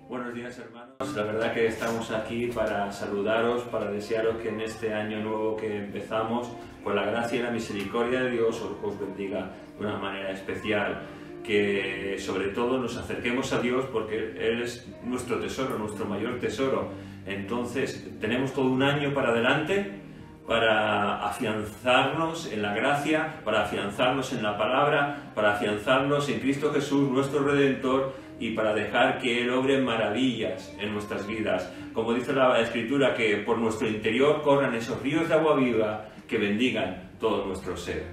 Buenos días, hermanos. La verdad que estamos aquí para saludaros, para desearos que en este año nuevo que empezamos, con la gracia y la misericordia de Dios, os bendiga de una manera especial. Que sobre todo nos acerquemos a Dios porque Él es nuestro tesoro, nuestro mayor tesoro. Entonces tenemos todo un año para adelante para afianzarnos en la gracia, para afianzarnos en la palabra, para afianzarnos en Cristo Jesús, nuestro Redentor, y para dejar que Él obre maravillas en nuestras vidas. Como dice la Escritura, que por nuestro interior corran esos ríos de agua viva que bendigan todo nuestro ser.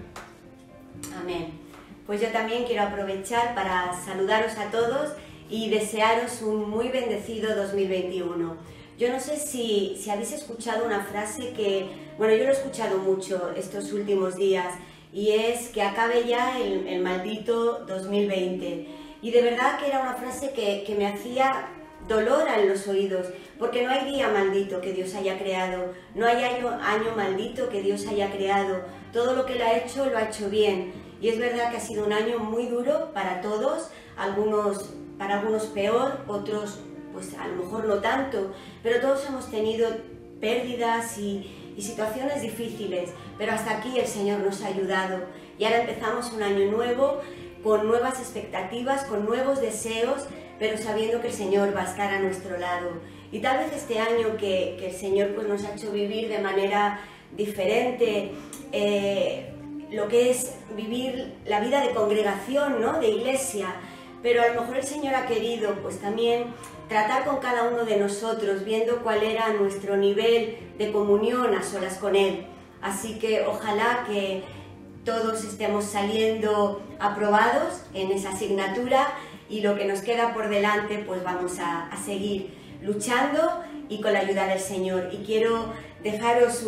Amén. Pues yo también quiero aprovechar para saludaros a todos y desearos un muy bendecido 2021. Yo no sé si habéis escuchado una frase que, bueno, yo lo he escuchado mucho estos últimos días, y es que acabe ya el maldito 2020. Y de verdad que era una frase que me hacía dolor en los oídos, porque no hay día maldito que Dios haya creado, no hay año maldito que Dios haya creado. Todo lo que Él ha hecho bien. Y es verdad que ha sido un año muy duro para todos, para algunos peor, otros pues a lo mejor no tanto, pero todos hemos tenido pérdidas y situaciones difíciles, pero hasta aquí el Señor nos ha ayudado y ahora empezamos un año nuevo con nuevas expectativas, con nuevos deseos, pero sabiendo que el Señor va a estar a nuestro lado. Y tal vez este año que el Señor pues nos ha hecho vivir de manera diferente, lo que es vivir la vida de congregación, ¿no?, de iglesia, pero a lo mejor el Señor ha querido pues también tratar con cada uno de nosotros, viendo cuál era nuestro nivel de comunión a solas con Él. Así que ojalá que todos estemos saliendo aprobados en esa asignatura, y lo que nos queda por delante pues vamos a seguir luchando y con la ayuda del Señor. Y quiero dejaros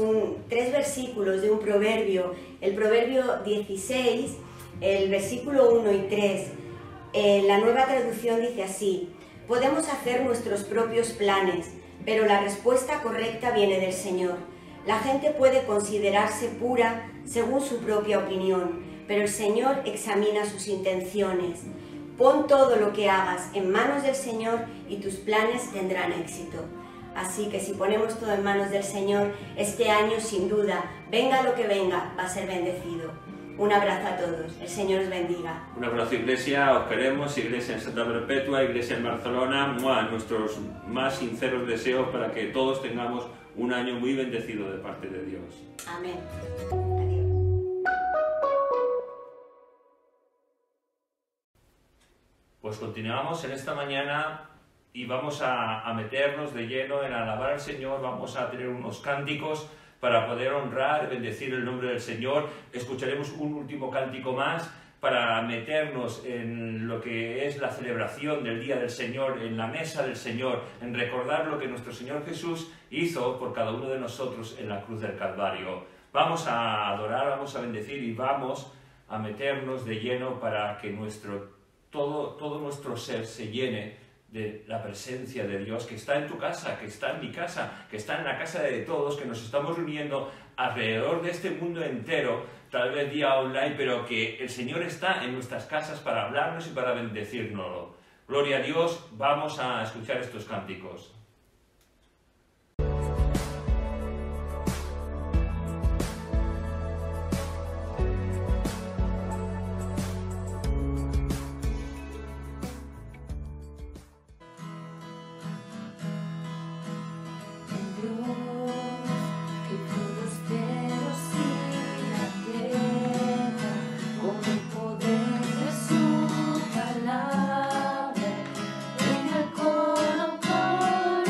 3 versículos de un proverbio, el proverbio 16, el versículo 1 y 3. La Nueva Traducción dice así: podemos hacer nuestros propios planes, pero la respuesta correcta viene del Señor. La gente puede considerarse pura según su propia opinión, pero el Señor examina sus intenciones. Pon todo lo que hagas en manos del Señor y tus planes tendrán éxito. Así que si ponemos todo en manos del Señor, este año sin duda, venga lo que venga, va a ser bendecido. Un abrazo a todos, el Señor os bendiga. Un abrazo, Iglesia, os queremos, Iglesia en Santa Perpetua, Iglesia en Barcelona, nuestros más sinceros deseos para que todos tengamos un año muy bendecido de parte de Dios. Amén. Pues continuamos en esta mañana y vamos a meternos de lleno en alabar al Señor. Vamos a tener unos cánticos para poder honrar, bendecir el nombre del Señor. Escucharemos un último cántico más para meternos en lo que es la celebración del Día del Señor, en la mesa del Señor, en recordar lo que nuestro Señor Jesús hizo por cada uno de nosotros en la cruz del Calvario. Vamos a adorar, vamos a bendecir y vamos a meternos de lleno para que todo nuestro ser se llene de la presencia de Dios, que está en tu casa, que está en mi casa, que está en la casa de todos, que nos estamos reuniendo alrededor de este mundo entero, tal vez día online, pero que el Señor está en nuestras casas para hablarnos y para bendecirnos. Gloria a Dios, vamos a escuchar estos cánticos. Con el corazón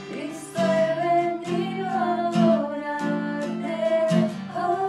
Cristo he venido a adorarte, oh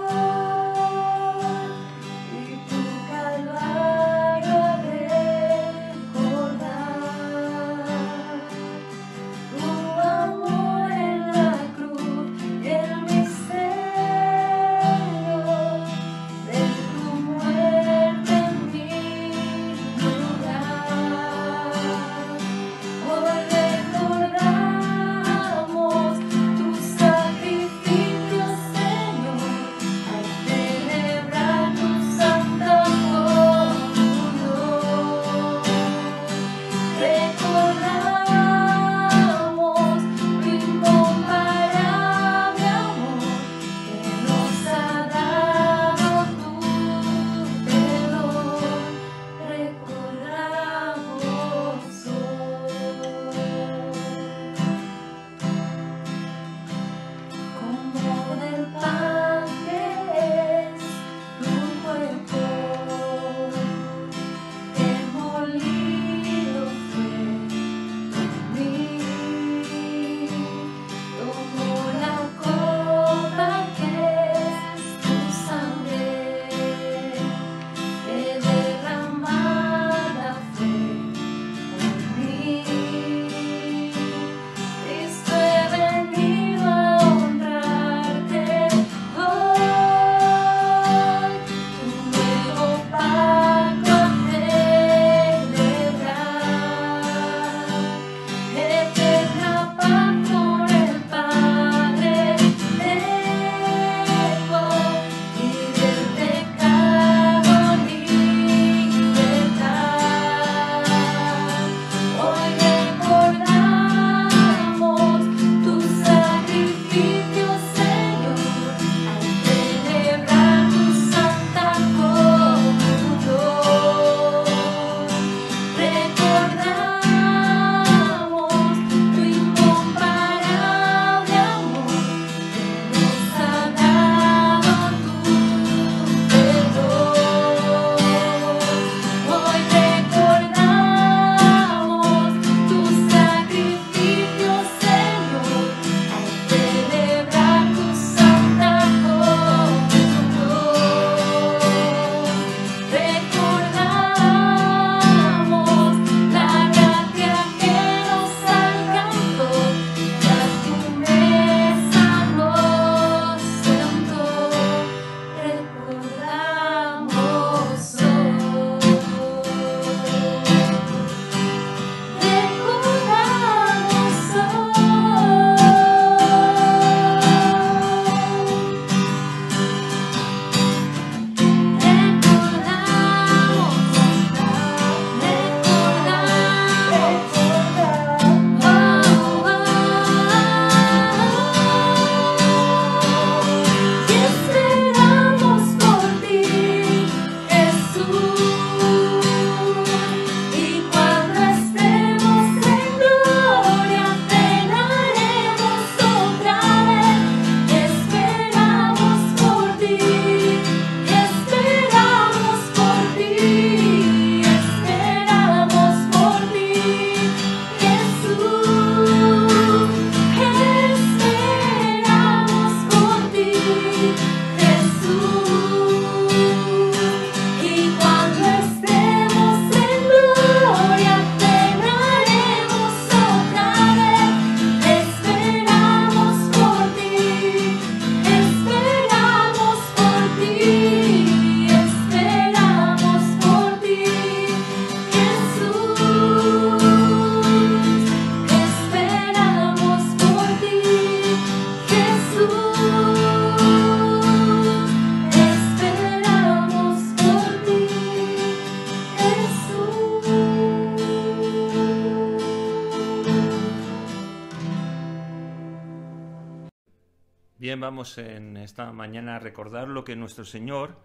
Bien, vamos en esta mañana a recordar lo que nuestro Señor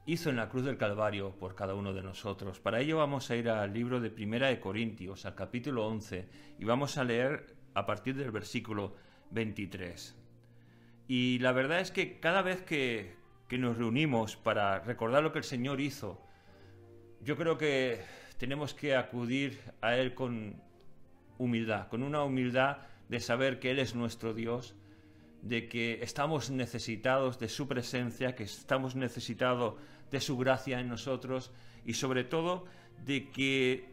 hizo en la cruz del Calvario por cada uno de nosotros. Para ello vamos a ir al libro de Primera de Corintios, al capítulo 11, y vamos a leer a partir del versículo 23. Y la verdad es que cada vez que nos reunimos para recordar lo que el Señor hizo, yo creo que tenemos que acudir a Él con humildad, con una humildad de saber que Él es nuestro Dios, de que estamos necesitados de su presencia, que estamos necesitados de su gracia en nosotros y sobre todo de que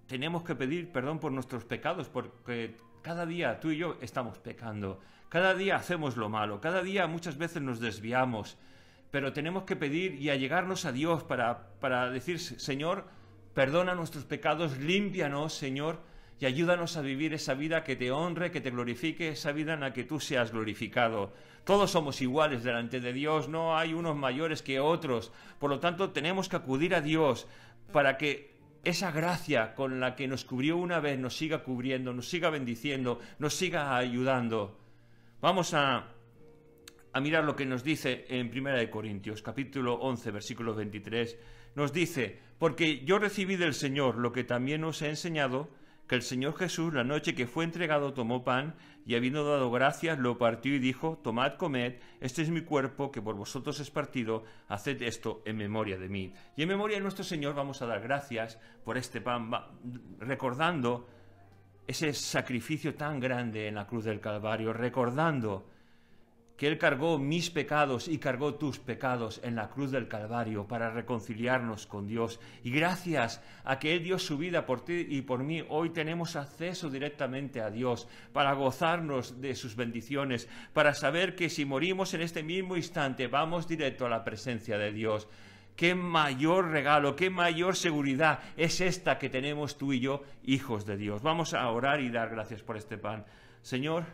tenemos que pedir perdón por nuestros pecados, porque cada día tú y yo estamos pecando, cada día hacemos lo malo, cada día muchas veces nos desviamos, pero tenemos que pedir y allegarnos a Dios para decir: Señor, perdona nuestros pecados, límpianos, Señor, y ayúdanos a vivir esa vida que te honre, que te glorifique, esa vida en la que tú seas glorificado. Todos somos iguales delante de Dios, no hay unos mayores que otros. Por lo tanto, tenemos que acudir a Dios para que esa gracia con la que nos cubrió una vez nos siga cubriendo, nos siga bendiciendo, nos siga ayudando. Vamos a mirar lo que nos dice en 1 Corintios, capítulo 11, versículo 23. Nos dice: porque yo recibí del Señor lo que también os he enseñado, que el Señor Jesús, la noche que fue entregado, tomó pan, y habiendo dado gracias, lo partió y dijo: tomad, comed, este es mi cuerpo, que por vosotros es partido, haced esto en memoria de mí. Y en memoria de nuestro Señor vamos a dar gracias por este pan, recordando ese sacrificio tan grande en la cruz del Calvario, recordando que Él cargó mis pecados y cargó tus pecados en la cruz del Calvario para reconciliarnos con Dios. Y gracias a que Él dio su vida por ti y por mí, hoy tenemos acceso directamente a Dios para gozarnos de sus bendiciones, para saber que si morimos en este mismo instante vamos directo a la presencia de Dios. Qué mayor regalo, qué mayor seguridad es esta que tenemos tú y yo, hijos de Dios. Vamos a orar y dar gracias por este pan. Señor,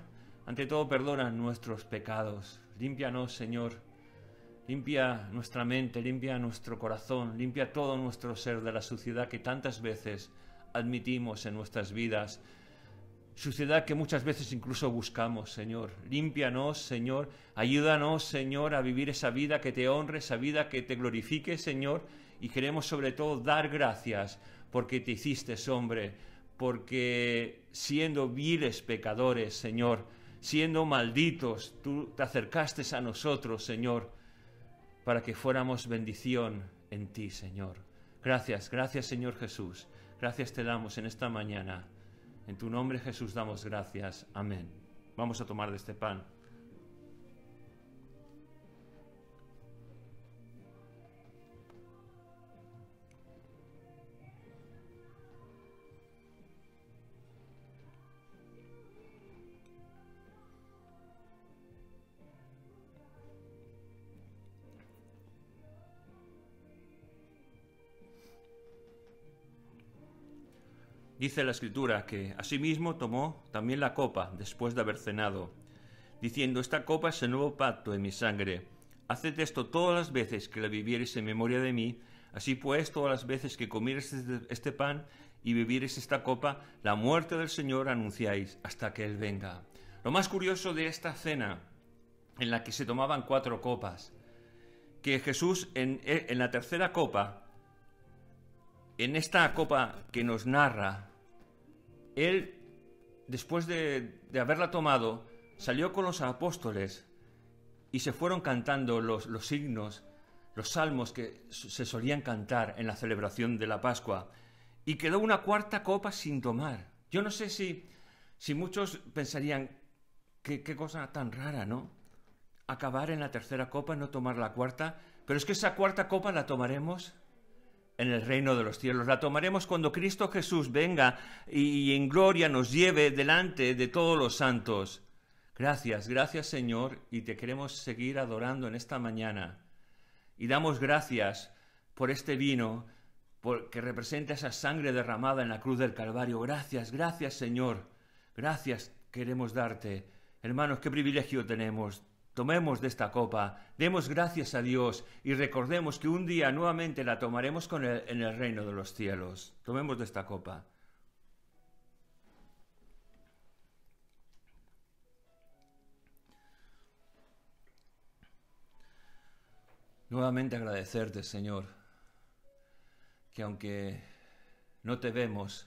ante todo, perdona nuestros pecados. Límpianos, Señor. Limpia nuestra mente, limpia nuestro corazón, limpia todo nuestro ser de la suciedad que tantas veces admitimos en nuestras vidas. Suciedad que muchas veces incluso buscamos, Señor. Límpianos, Señor. Ayúdanos, Señor, a vivir esa vida que te honre, esa vida que te glorifique, Señor. Y queremos sobre todo dar gracias porque te hiciste hombre, porque siendo viles pecadores, Señor, siendo malditos, tú te acercaste a nosotros, Señor, para que fuéramos bendición en ti, Señor. Gracias, gracias, Señor Jesús. Gracias te damos en esta mañana. En tu nombre, Jesús, damos gracias. Amén. Vamos a tomar de este pan. Dice la Escritura que asimismo tomó también la copa después de haber cenado, diciendo: esta copa es el nuevo pacto en mi sangre. Haced esto todas las veces que la viviereis en memoria de mí. Así pues, todas las veces que comiereis este pan y bebiereis esta copa, la muerte del Señor anunciáis hasta que Él venga. Lo más curioso de esta cena, en la que se tomaban 4 copas, que Jesús en la tercera copa, en esta copa que nos narra, Él, después de haberla tomado, salió con los apóstoles y se fueron cantando los himnos, los salmos que se solían cantar en la celebración de la Pascua, y quedó una cuarta copa sin tomar. Yo no sé si muchos pensarían, qué cosa tan rara, ¿no? Acabar en la tercera copa y no tomar la cuarta, pero es que esa cuarta copa la tomaremos en el reino de los cielos. La tomaremos cuando Cristo Jesús venga y en gloria nos lleve delante de todos los santos. Gracias, gracias, Señor, y te queremos seguir adorando en esta mañana. Y damos gracias por este vino, que representa esa sangre derramada en la cruz del Calvario. Gracias, gracias, Señor. Gracias queremos darte. Hermanos, qué privilegio tenemos. Tomemos de esta copa, demos gracias a Dios y recordemos que un día nuevamente la tomaremos en el reino de los cielos. Tomemos de esta copa. Nuevamente agradecerte, Señor, que aunque no te vemos,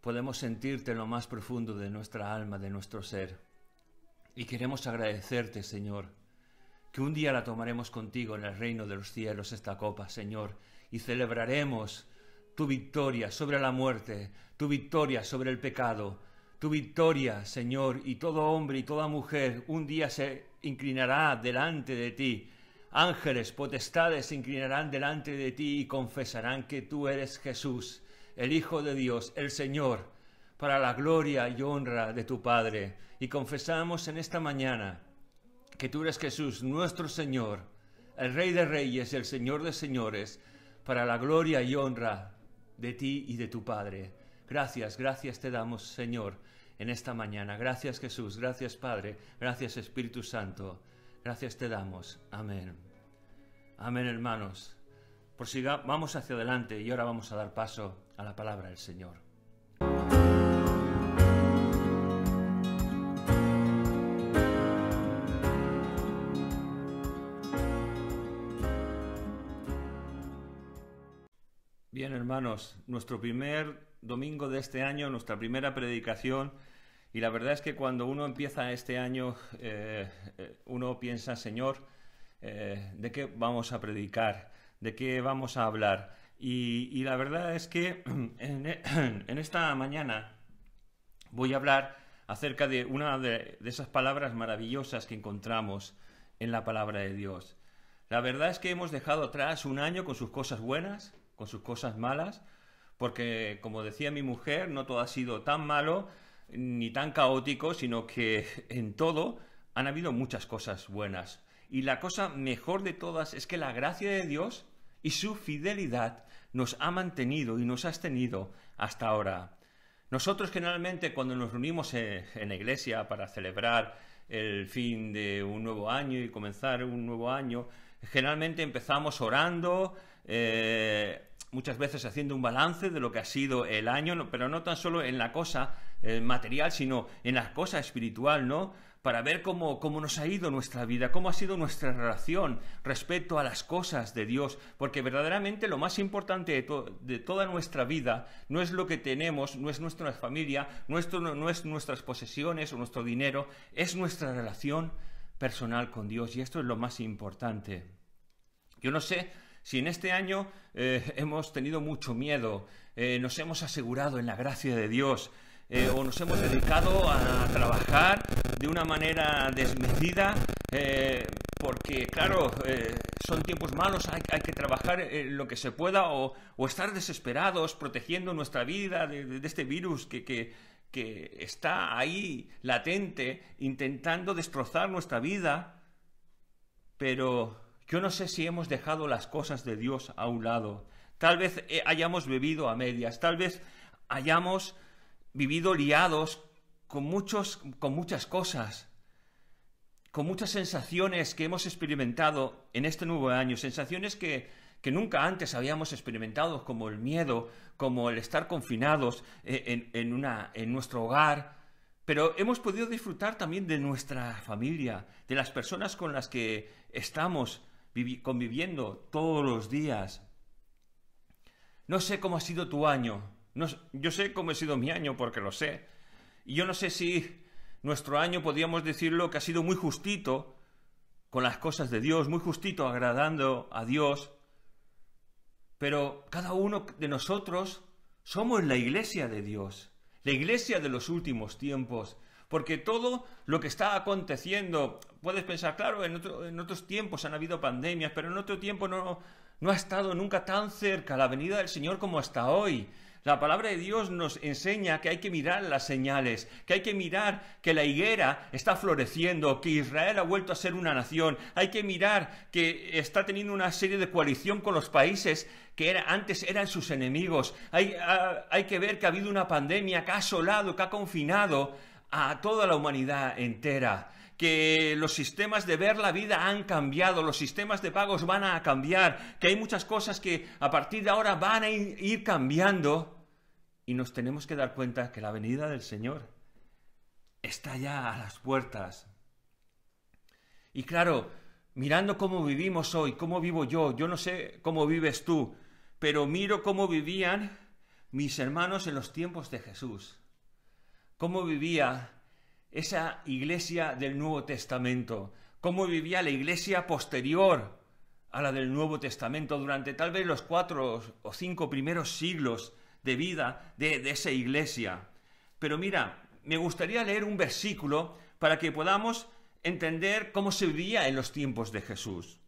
podemos sentirte en lo más profundo de nuestra alma, de nuestro ser. Y queremos agradecerte, Señor, que un día la tomaremos contigo en el reino de los cielos, esta copa, Señor, y celebraremos tu victoria sobre la muerte, tu victoria sobre el pecado, tu victoria, Señor, y todo hombre y toda mujer un día se inclinará delante de ti. Ángeles, potestades se inclinarán delante de ti y confesarán que tú eres Jesús, el Hijo de Dios, el Señor, para la gloria y honra de tu Padre. Y confesamos en esta mañana que tú eres Jesús, nuestro Señor, el Rey de Reyes, el Señor de Señores, para la gloria y honra de ti y de tu Padre. Gracias, gracias te damos, Señor, en esta mañana. Gracias, Jesús, gracias, Padre, gracias, Espíritu Santo. Gracias te damos. Amén. Amén, hermanos. Vamos hacia adelante y ahora vamos a dar paso a la palabra del Señor. Bien, hermanos, nuestro primer domingo de este año, nuestra primera predicación, y la verdad es que cuando uno empieza este año, uno piensa, Señor, ¿de qué vamos a predicar? ¿De qué vamos a hablar? Y la verdad es que en esta mañana voy a hablar acerca de una de esas palabras maravillosas que encontramos en la palabra de Dios. La verdad es que hemos dejado atrás un año con sus cosas buenas, con sus cosas malas, porque, como decía mi mujer, no todo ha sido tan malo ni tan caótico, sino que en todo han habido muchas cosas buenas. Y la cosa mejor de todas es que la gracia de Dios y su fidelidad nos ha mantenido y nos ha sostenido hasta ahora. Nosotros generalmente cuando nos reunimos en la iglesia para celebrar el fin de un nuevo año y comenzar un nuevo año, generalmente empezamos orando, muchas veces haciendo un balance de lo que ha sido el año, pero no tan solo en la cosa material, sino en la cosa espiritual, ¿no? Para ver cómo nos ha ido nuestra vida, cómo ha sido nuestra relación respecto a las cosas de Dios, porque verdaderamente lo más importante de toda nuestra vida no es lo que tenemos, no es nuestra familia, no es nuestras posesiones o nuestro dinero, es nuestra relación personal con Dios, y esto es lo más importante. Yo no sé si en este año hemos tenido mucho miedo, nos hemos asegurado en la gracia de Dios, o nos hemos dedicado a trabajar de una manera desmedida, porque claro, son tiempos malos, hay que trabajar lo que se pueda, o estar desesperados protegiendo nuestra vida de este virus que está ahí latente, intentando destrozar nuestra vida. Pero yo no sé si hemos dejado las cosas de Dios a un lado. Tal vez hayamos vivido a medias, tal vez hayamos vivido liados con muchas cosas, con muchas sensaciones que hemos experimentado en este nuevo año, sensaciones que nunca antes habíamos experimentado, como el miedo, como el estar confinados en nuestro hogar. Pero hemos podido disfrutar también de nuestra familia, de las personas con las que estamos conviviendo todos los días. No sé cómo ha sido tu año. Yo sé cómo ha sido mi año porque lo sé. Y yo no sé si nuestro año podríamos decirlo que ha sido muy justito con las cosas de Dios, muy justito agradando a Dios. Pero cada uno de nosotros somos la iglesia de Dios, la iglesia de los últimos tiempos. Porque todo lo que está aconteciendo, puedes pensar, claro, en otros tiempos han habido pandemias, pero en otro tiempo no ha estado nunca tan cerca la venida del Señor como hasta hoy. La palabra de Dios nos enseña que hay que mirar las señales, que hay que mirar que la higuera está floreciendo, que Israel ha vuelto a ser una nación. Hay que mirar que está teniendo una serie de coalición con los países que antes eran sus enemigos. Hay que ver que ha habido una pandemia que ha asolado, que ha confinado a toda la humanidad entera. Que los sistemas de ver la vida han cambiado, los sistemas de pagos van a cambiar, que hay muchas cosas que a partir de ahora van a ir cambiando, y nos tenemos que dar cuenta que la venida del Señor está ya a las puertas. Y claro, mirando cómo vivimos hoy, cómo vivo yo no sé cómo vives tú, pero miro cómo vivían mis hermanos en los tiempos de Jesús, cómo vivía esa iglesia del Nuevo Testamento, cómo vivía la iglesia posterior a la del Nuevo Testamento durante tal vez los 4 o 5 primeros siglos de vida de esa iglesia. Pero mira, me gustaría leer un versículo para que podamos entender cómo se vivía en los tiempos de Jesús.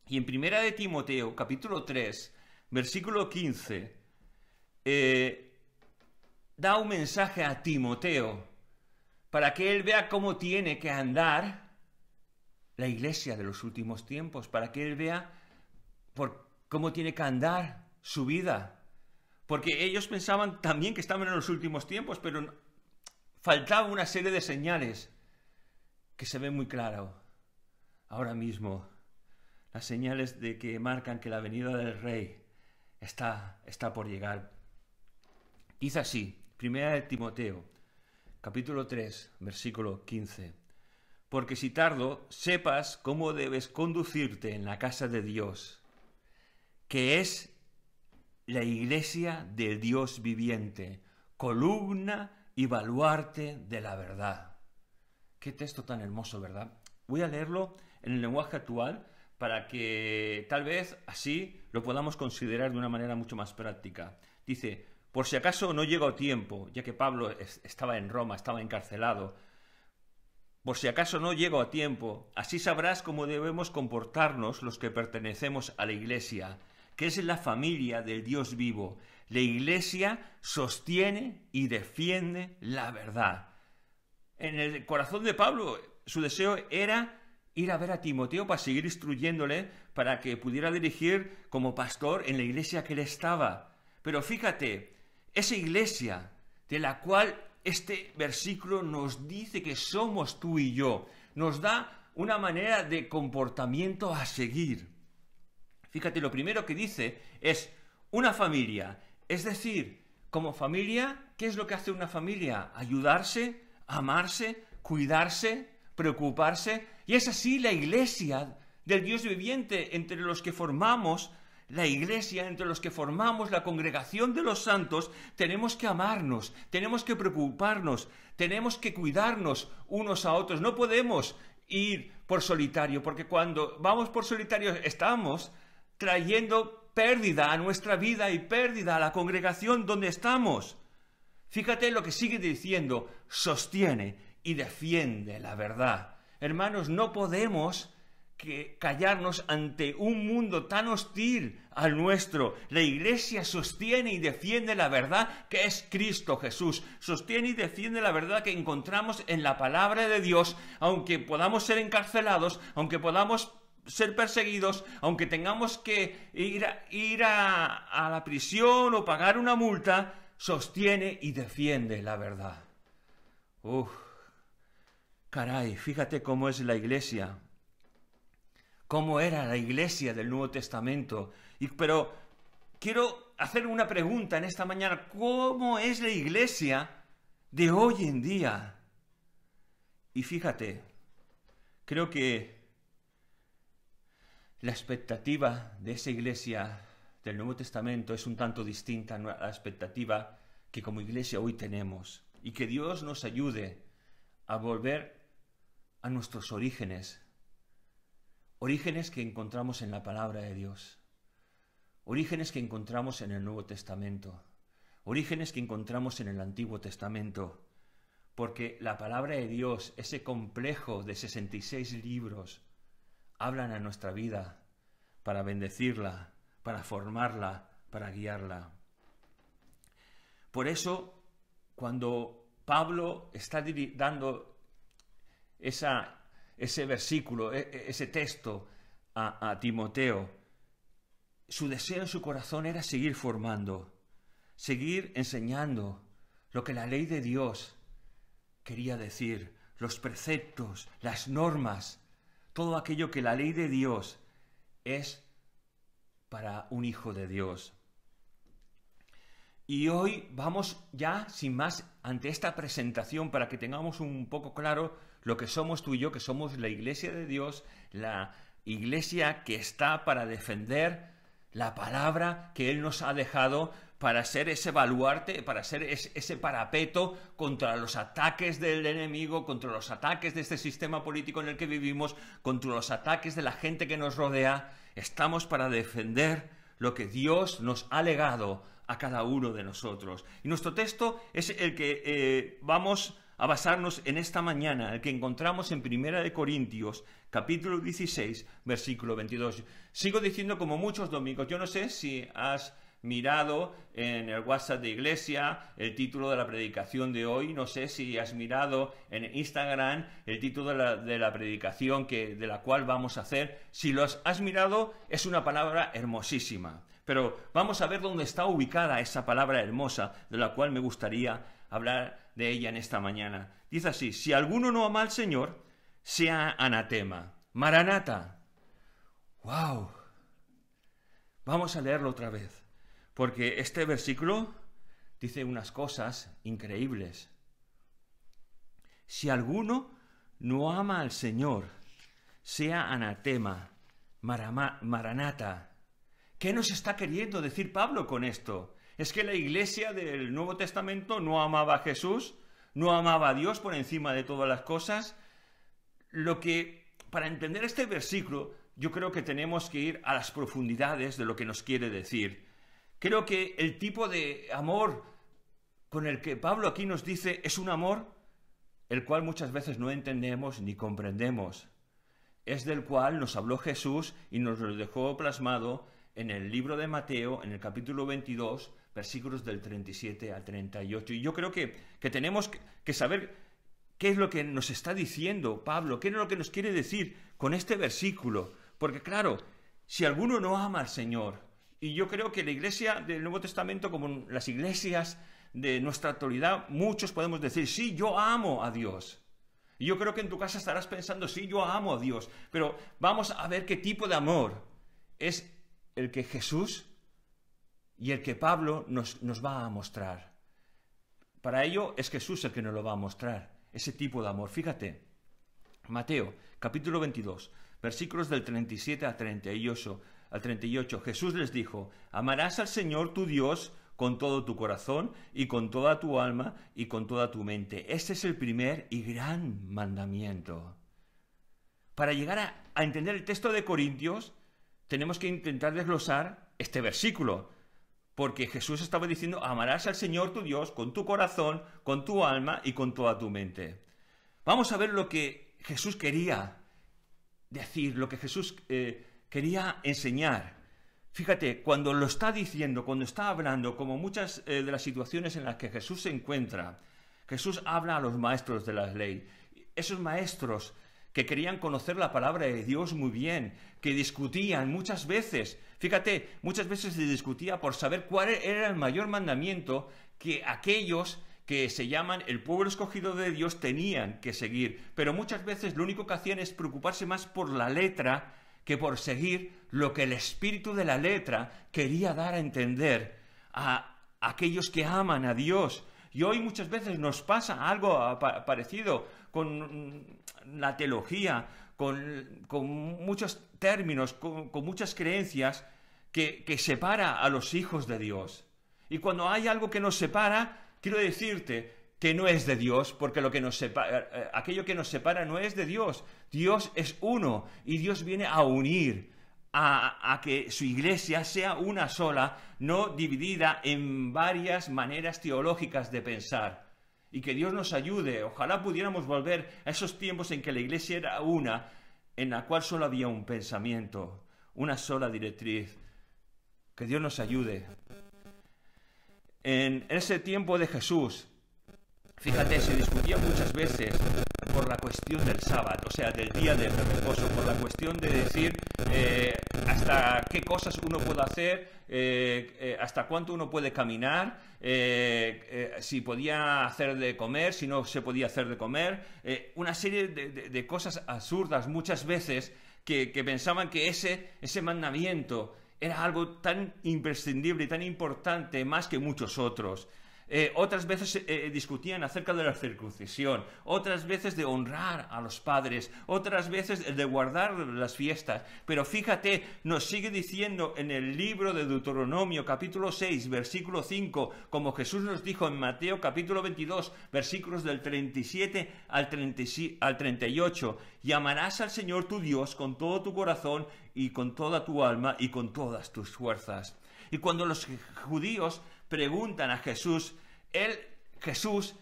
Y en 1 de Timoteo, capítulo 3, versículo 15, da un mensaje a Timoteo para que él vea cómo tiene que andar la iglesia de los últimos tiempos, para que él vea cómo tiene que andar su vida. Porque ellos pensaban también que estaban en los últimos tiempos, pero faltaba una serie de señales que se ven muy claro ahora mismo. Las señales de que marcan que la venida del Rey está por llegar. Dice así, 1 de Timoteo, capítulo 3, versículo 15. Porque si tardo, sepas cómo debes conducirte en la casa de Dios, que es la iglesia del Dios viviente, columna y baluarte de la verdad. Qué texto tan hermoso, ¿verdad? Voy a leerlo en el lenguaje actual para que tal vez así lo podamos considerar de una manera mucho más práctica. Dice, por si acaso no llego a tiempo, ya que Pablo estaba en Roma, estaba encarcelado, por si acaso no llego a tiempo, así sabrás cómo debemos comportarnos los que pertenecemos a la iglesia, que es la familia del Dios vivo. La iglesia sostiene y defiende la verdad. En el corazón de Pablo, su deseo era ir a ver a Timoteo para seguir instruyéndole, para que pudiera dirigir como pastor en la iglesia que él estaba. Pero fíjate, esa iglesia de la cual este versículo nos dice que somos tú y yo, nos da una manera de comportamiento a seguir. Fíjate, lo primero que dice es una familia. Es decir, como familia, ¿qué es lo que hace una familia? Ayudarse, amarse, cuidarse, preocuparse. Y es así la iglesia del Dios viviente, entre los que formamos la iglesia, entre los que formamos la congregación de los santos. Tenemos que amarnos, tenemos que preocuparnos, tenemos que cuidarnos unos a otros. No podemos ir por solitario, porque cuando vamos por solitario estamos trayendo pérdida a nuestra vida y pérdida a la congregación donde estamos. Fíjate lo que sigue diciendo, sostiene y defiende la verdad. Hermanos, no podemos callarnos ante un mundo tan hostil al nuestro. La iglesia sostiene y defiende la verdad que es Cristo Jesús. Sostiene y defiende la verdad que encontramos en la palabra de Dios, aunque podamos ser encarcelados, aunque podamos ser perseguidos, aunque tengamos que ir a la prisión o pagar una multa, sostiene y defiende la verdad. Caray, fíjate cómo es la iglesia, cómo era la iglesia del Nuevo Testamento. Pero quiero hacer una pregunta en esta mañana, ¿cómo es la iglesia de hoy en día? Y fíjate, creo que la expectativa de esa iglesia del Nuevo Testamento es un tanto distinta a la expectativa que como iglesia hoy tenemos. Y que Dios nos ayude a volver a nuestros orígenes. Orígenes que encontramos en la palabra de Dios. Orígenes que encontramos en el Nuevo Testamento. Orígenes que encontramos en el Antiguo Testamento. Porque la palabra de Dios, ese complejo de 66 libros, hablan a nuestra vida para bendecirla, para formarla, para guiarla. Por eso, cuando Pablo está dando ese versículo, ese texto a Timoteo, su deseo en su corazón era seguir formando, seguir enseñando lo que la ley de Dios quería decir, los preceptos, las normas, todo aquello que la ley de Dios es para un hijo de Dios. Y hoy vamos ya, sin más, ante esta presentación para que tengamos un poco claro lo que somos tú y yo, que somos la iglesia de Dios, la iglesia que está para defender la palabra que Él nos ha dejado, para ser ese baluarte, para ser ese parapeto contra los ataques del enemigo, contra los ataques de este sistema político en el que vivimos, contra los ataques de la gente que nos rodea. Estamos para defender lo que Dios nos ha legado a cada uno de nosotros. Y nuestro texto es el que vamos a basarnos en esta mañana, el que encontramos en 1 Corintios, capítulo 16, versículo 22. Sigo diciendo como muchos domingos, yo no sé si has mirado en el WhatsApp de iglesia el título de la predicación de hoy, no sé si has mirado en Instagram el título de la predicación de la cual vamos a hacer. Si lo has mirado, es una palabra hermosísima, pero vamos a ver dónde está ubicada esa palabra hermosa, de la cual me gustaría hablar de ella en esta mañana. Dice así: si alguno no ama al Señor, sea anatema. Maranata. ¡Wow! Vamos a leerlo otra vez, porque este versículo dice unas cosas increíbles. Si alguno no ama al Señor, sea anatema. Maranata. ¿Qué nos está queriendo decir Pablo con esto? ¿Es que la iglesia del Nuevo Testamento no amaba a Jesús? ¿No amaba a Dios por encima de todas las cosas? Para entender este versículo, yo creo que tenemos que ir a las profundidades de lo que nos quiere decir. Creo que el tipo de amor con el que Pablo aquí nos dice es un amor el cual muchas veces no entendemos ni comprendemos. Es del cual nos habló Jesús y nos lo dejó plasmado en el libro de Mateo, en el capítulo 22, versículos del 37 al 38. Y yo creo que tenemos que saber qué es lo que nos está diciendo Pablo, qué es lo que nos quiere decir con este versículo. Porque claro, si alguno no ama al Señor, y yo creo que la iglesia del Nuevo Testamento, como las iglesias de nuestra actualidad, muchos podemos decir, sí, yo amo a Dios. Y yo creo que en tu casa estarás pensando, sí, yo amo a Dios. Pero vamos a ver qué tipo de amor es el que Jesús y el que Pablo nos va a mostrar. Para ello es Jesús el que nos lo va a mostrar, ese tipo de amor. Fíjate, Mateo, capítulo 22, versículos del 37 al 38, Jesús les dijo: amarás al Señor tu Dios con todo tu corazón y con toda tu alma y con toda tu mente. Este es el primer y gran mandamiento. Para llegar a entender el texto de Corintios, tenemos que intentar desglosar este versículo, porque Jesús estaba diciendo: amarás al Señor tu Dios con tu corazón, con tu alma y con toda tu mente. Vamos a ver lo que Jesús quería decir, lo que Jesús quería enseñar. Fíjate, cuando lo está diciendo, cuando está hablando, como muchas de las situaciones en las que Jesús se encuentra, Jesús habla a los maestros de la ley. Esos maestros que querían conocer la palabra de Dios muy bien, que discutían muchas veces. Fíjate, muchas veces se discutía por saber cuál era el mayor mandamiento que aquellos que se llaman el pueblo escogido de Dios tenían que seguir. Pero muchas veces lo único que hacían es preocuparse más por la letra que por seguir lo que el espíritu de la letra quería dar a entender a aquellos que aman a Dios. Y hoy muchas veces nos pasa algo parecido con la teología, con muchos términos, con muchas creencias que separa a los hijos de Dios. Y cuando hay algo que nos separa, quiero decirte que no es de Dios, porque aquello que nos separa no es de Dios. Dios es uno y Dios viene a unir, a que su iglesia sea una sola, no dividida en varias maneras teológicas de pensar. Y que Dios nos ayude. Ojalá pudiéramos volver a esos tiempos en que la iglesia era una, en la cual solo había un pensamiento, una sola directriz. Que Dios nos ayude. En ese tiempo de Jesús, fíjate, se discutía muchas veces por la cuestión del sábado, o sea, del día de reposo, por la cuestión de decir hasta qué cosas uno puede hacer, hasta cuánto uno puede caminar, si podía hacer de comer, si no se podía hacer de comer, una serie de cosas absurdas muchas veces que pensaban que ese mandamiento era algo tan imprescindible y tan importante más que muchos otros. Otras veces discutían acerca de la circuncisión, otras veces de honrar a los padres, otras veces de guardar las fiestas. Pero fíjate, nos sigue diciendo en el libro de Deuteronomio, capítulo 6, versículo 5, como Jesús nos dijo en Mateo, capítulo 22, versículos del 37 al 38, y amarás al Señor tu Dios con todo tu corazón y con toda tu alma y con todas tus fuerzas. Y cuando los judíos preguntan a Jesús, Jesús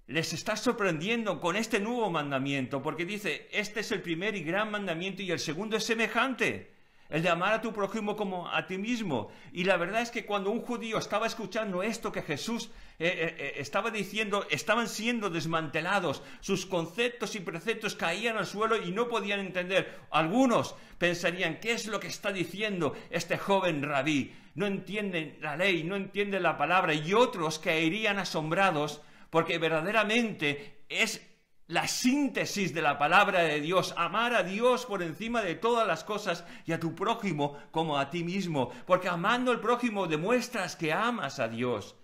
les está sorprendiendo con este nuevo mandamiento, porque dice, este es el primer y gran mandamiento y el segundo es semejante, el de amar a tu prójimo como a ti mismo. Y la verdad es que cuando un judío estaba escuchando esto que Jesús estaba diciendo, estaban siendo desmantelados, sus conceptos y preceptos caían al suelo y no podían entender. Algunos pensarían, ¿qué es lo que está diciendo este joven rabí? No entienden la ley, no entienden la palabra, y otros caerían asombrados porque verdaderamente es la síntesis de la palabra de Dios, amar a Dios por encima de todas las cosas y a tu prójimo como a ti mismo, porque amando al prójimo demuestras que amas a Dios.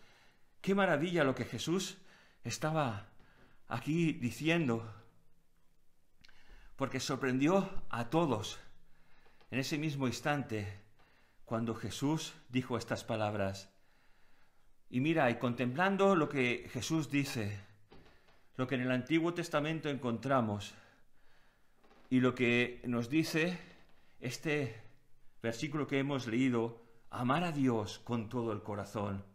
Qué maravilla lo que Jesús estaba aquí diciendo, porque sorprendió a todos en ese mismo instante cuando Jesús dijo estas palabras. Y mira, y contemplando lo que Jesús dice, lo que en el Antiguo Testamento encontramos y lo que nos dice este versículo que hemos leído, amar a Dios con todo el corazón.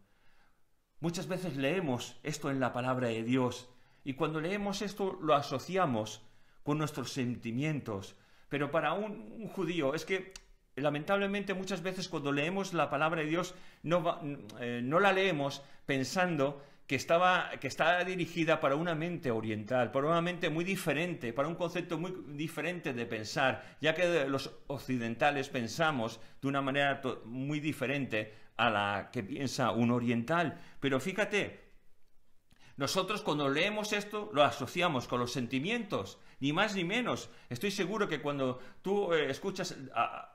Muchas veces leemos esto en la palabra de Dios y cuando leemos esto lo asociamos con nuestros sentimientos. Pero para un judío es que lamentablemente muchas veces cuando leemos la palabra de Dios no la leemos pensando que está dirigida para una mente oriental, para una mente muy diferente, para un concepto muy diferente de pensar, ya que los occidentales pensamos de una manera muy diferente a la que piensa un oriental. Pero fíjate, nosotros cuando leemos esto lo asociamos con los sentimientos, ni más ni menos. Estoy seguro que cuando tú escuchas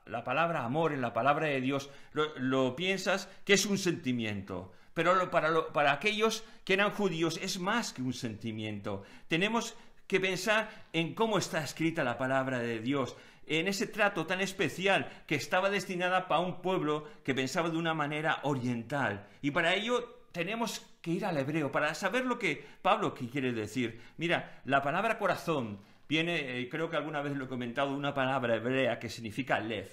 la palabra amor en la palabra de Dios, lo piensas que es un sentimiento. Pero para aquellos que eran judíos es más que un sentimiento. Tenemos que pensar en cómo está escrita la palabra de Dios, en ese trato tan especial que estaba destinada para un pueblo que pensaba de una manera oriental. Y para ello tenemos que ir al hebreo para saber lo que Pablo quiere decir. Mira, la palabra corazón viene, creo que alguna vez lo he comentado, de una palabra hebrea que significa lev.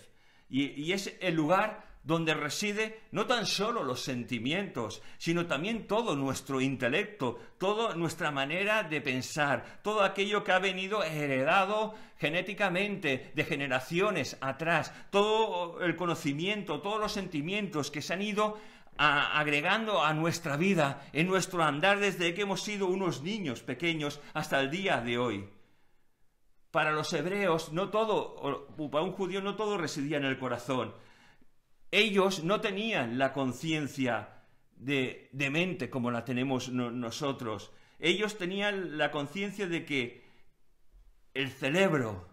Y es el lugar donde reside no tan solo los sentimientos, sino también todo nuestro intelecto, toda nuestra manera de pensar, todo aquello que ha venido heredado genéticamente de generaciones atrás, todo el conocimiento, todos los sentimientos que se han ido agregando a nuestra vida, en nuestro andar desde que hemos sido unos niños pequeños hasta el día de hoy. Para los hebreos, para un judío no todo residía en el corazón. Ellos no tenían la conciencia de mente como la tenemos nosotros. Ellos tenían la conciencia de que el cerebro,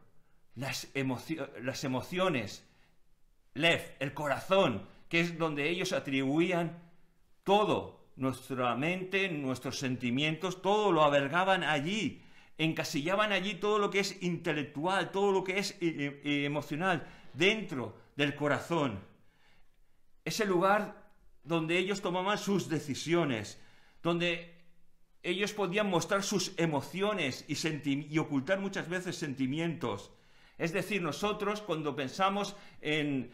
las emociones, lev, el corazón, que es donde ellos atribuían todo, nuestra mente, nuestros sentimientos, todo lo albergaban allí, encasillaban allí todo lo que es intelectual, todo lo que es emocional, dentro del corazón. Ese lugar donde ellos tomaban sus decisiones, donde ellos podían mostrar sus emociones y ocultar muchas veces sentimientos. Es decir, nosotros cuando pensamos en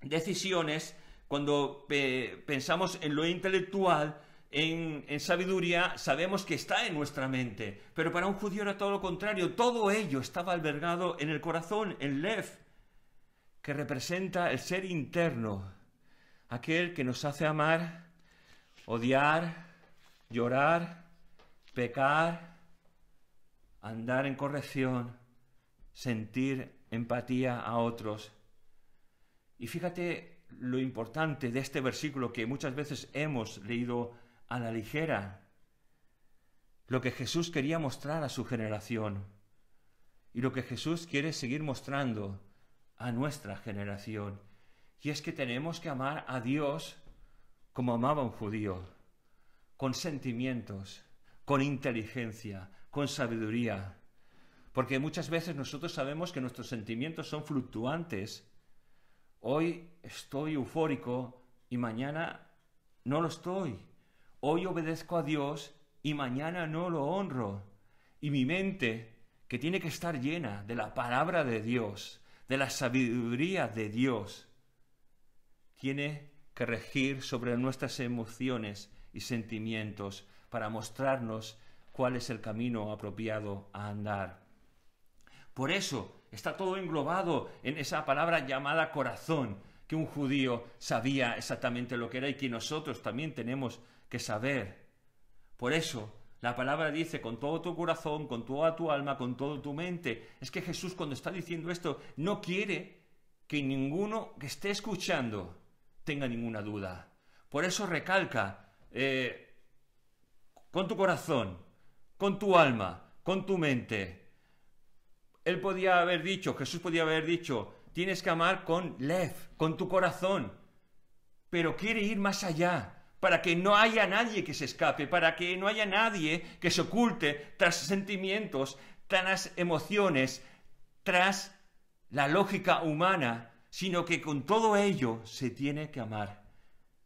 decisiones, cuando pensamos en lo intelectual, en sabiduría, sabemos que está en nuestra mente. Pero para un judío era todo lo contrario. Todo ello estaba albergado en el corazón, en lev, que representa el ser interno, aquel que nos hace amar, odiar, llorar, pecar, andar en corrección, sentir empatía a otros. Y fíjate lo importante de este versículo que muchas veces hemos leído a la ligera, lo que Jesús quería mostrar a su generación y lo que Jesús quiere seguir mostrando a nuestra generación. Y es que tenemos que amar a Dios como amaba un judío, con sentimientos, con inteligencia, con sabiduría. Porque muchas veces nosotros sabemos que nuestros sentimientos son fluctuantes. Hoy estoy eufórico y mañana no lo estoy. Hoy obedezco a Dios y mañana no lo honro. Y mi mente, que tiene que estar llena de la palabra de Dios, de la sabiduría de Dios, tiene que regir sobre nuestras emociones y sentimientos para mostrarnos cuál es el camino apropiado a andar. Por eso está todo englobado en esa palabra llamada corazón, que un judío sabía exactamente lo que era y que nosotros también tenemos que saber. Por eso la palabra dice con todo tu corazón, con toda tu alma, con toda tu mente. Es que Jesús, cuando está diciendo esto, no quiere que ninguno que esté escuchando tenga ninguna duda. Por eso recalca, con tu corazón, con tu alma, con tu mente. Jesús podía haber dicho, tienes que amar con lev, con tu corazón, pero quiere ir más allá, para que no haya nadie que se escape, para que no haya nadie que se oculte tras sentimientos, tras emociones, tras la lógica humana, sino que con todo ello se tiene que amar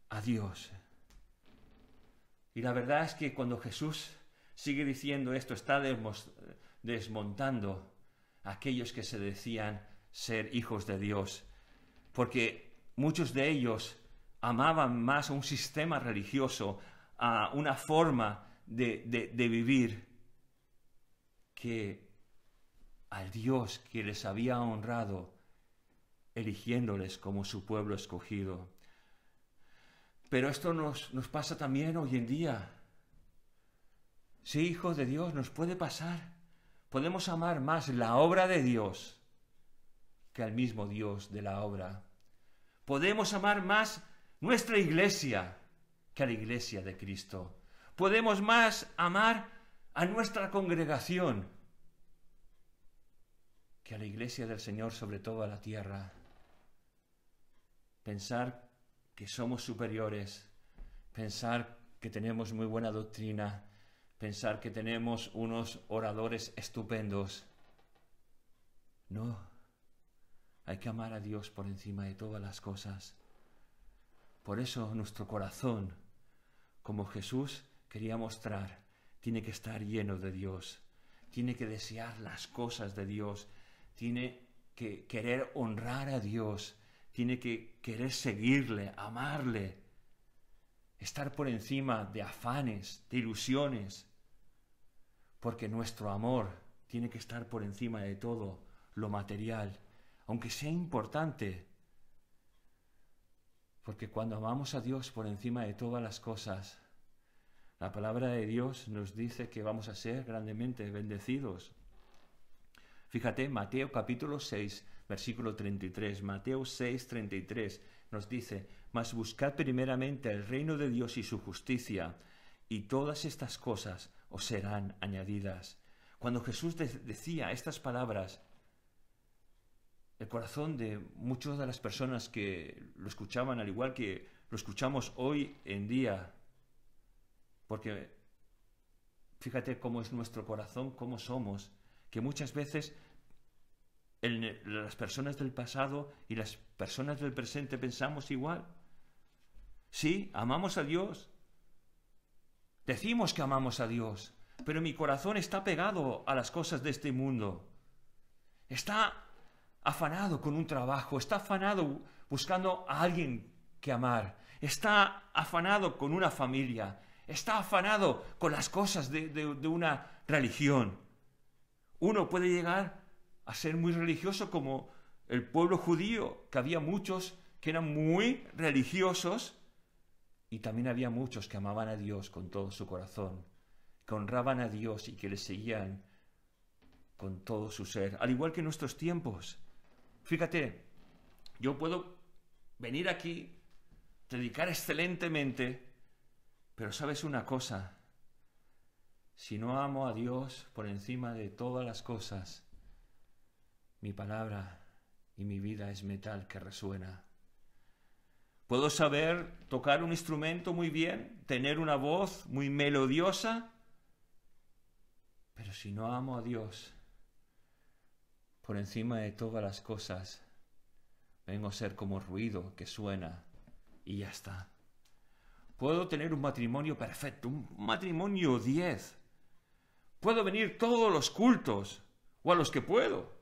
a Dios. Y la verdad es que cuando Jesús sigue diciendo esto, está desmontando a aquellos que se decían ser hijos de Dios, porque muchos de ellos amaban más a un sistema religioso, a una forma de vivir, que al Dios que les había honrado, eligiéndoles como su pueblo escogido. Pero esto nos pasa también hoy en día. Sí, hijos de Dios, nos puede pasar. Podemos amar más la obra de Dios que al mismo Dios de la obra. Podemos amar más nuestra iglesia que a la iglesia de Cristo. Podemos más amar a nuestra congregación que a la iglesia del Señor sobre toda la tierra. Pensar que somos superiores, pensar que tenemos muy buena doctrina, pensar que tenemos unos oradores estupendos. No, hay que amar a Dios por encima de todas las cosas. Por eso nuestro corazón, como Jesús quería mostrar, tiene que estar lleno de Dios, tiene que desear las cosas de Dios, tiene que querer honrar a Dios, tiene que querer seguirle, amarle, estar por encima de afanes, de ilusiones, porque nuestro amor tiene que estar por encima de todo lo material, aunque sea importante, porque cuando amamos a Dios por encima de todas las cosas, la palabra de Dios nos dice que vamos a ser grandemente bendecidos. Fíjate, Mateo capítulo 6, versículo 33, Mateo 6, 33, nos dice, mas buscad primeramente el reino de Dios y su justicia, y todas estas cosas os serán añadidas. Cuando Jesús decía estas palabras, el corazón de muchas de las personas que lo escuchaban, al igual que lo escuchamos hoy en día, porque fíjate cómo es nuestro corazón, cómo somos, que muchas veces las personas del pasado y las personas del presente pensamos igual. Sí, amamos a Dios, decimos que amamos a Dios, pero mi corazón está pegado a las cosas de este mundo. Está afanado con un trabajo, está afanado buscando a alguien que amar, está afanado con una familia, está afanado con las cosas de una religión. Uno puede llegar a ser muy religioso como el pueblo judío, que había muchos que eran muy religiosos y también había muchos que amaban a Dios con todo su corazón, que honraban a Dios y que le seguían con todo su ser, al igual que en nuestros tiempos. Fíjate, yo puedo venir aquí, predicar excelentemente, pero ¿sabes una cosa? Si no amo a Dios por encima de todas las cosas, mi palabra y mi vida es metal que resuena. Puedo saber tocar un instrumento muy bien, tener una voz muy melodiosa, pero si no amo a Dios por encima de todas las cosas, vengo a ser como ruido que suena y ya está. Puedo tener un matrimonio perfecto, un matrimonio 10. Puedo venir todos los cultos, o a los que puedo.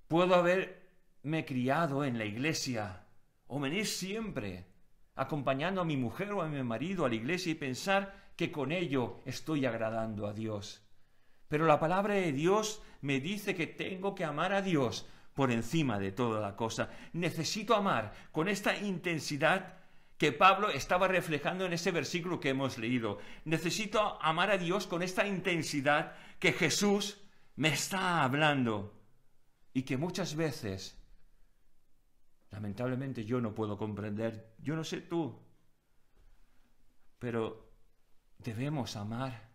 Puedo haberme criado en la iglesia, o venir siempre acompañando a mi mujer o a mi marido a la iglesia y pensar que con ello estoy agradando a Dios. Pero la palabra de Dios me dice que tengo que amar a Dios por encima de toda la cosa. Necesito amar con esta intensidad que Pablo estaba reflejando en ese versículo que hemos leído. Necesito amar a Dios con esta intensidad que Jesús me está hablando y que muchas veces, lamentablemente, yo no puedo comprender. Yo no sé tú, pero debemos amar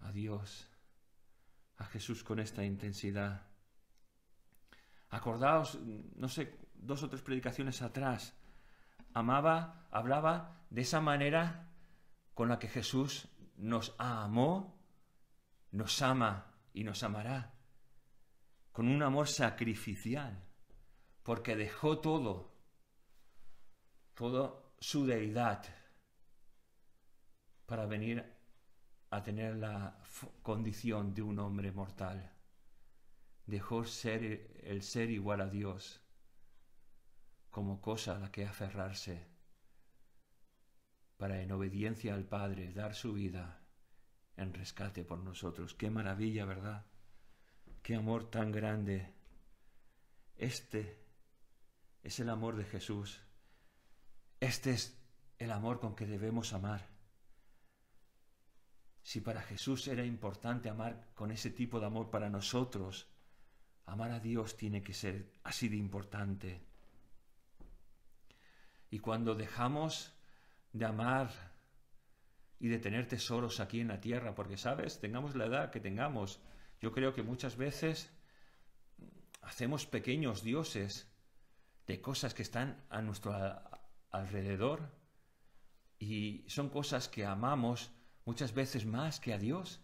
a Dios, a Jesús con esta intensidad. Acordaos, no sé, 2 o 3 predicaciones atrás, hablaba de esa manera con la que Jesús nos amó, nos ama y nos amará, con un amor sacrificial, porque dejó toda su deidad para venir a tener la condición de un hombre mortal. Dejó el ser igual a Dios como cosa a la que aferrarse para, en obediencia al Padre, dar su vida en rescate por nosotros. ¡Qué maravilla!, ¿verdad? ¡Qué amor tan grande! Este es el amor de Jesús. Este es el amor con que debemos amar. Si para Jesús era importante amar con ese tipo de amor, para nosotros, amar a Dios tiene que ser así de importante. Y cuando dejamos de amar y de tener tesoros aquí en la tierra, porque, ¿sabes?, tengamos la edad que tengamos, yo creo que muchas veces hacemos pequeños dioses de cosas que están a nuestro alrededor y son cosas que amamos muchas veces más que a Dios.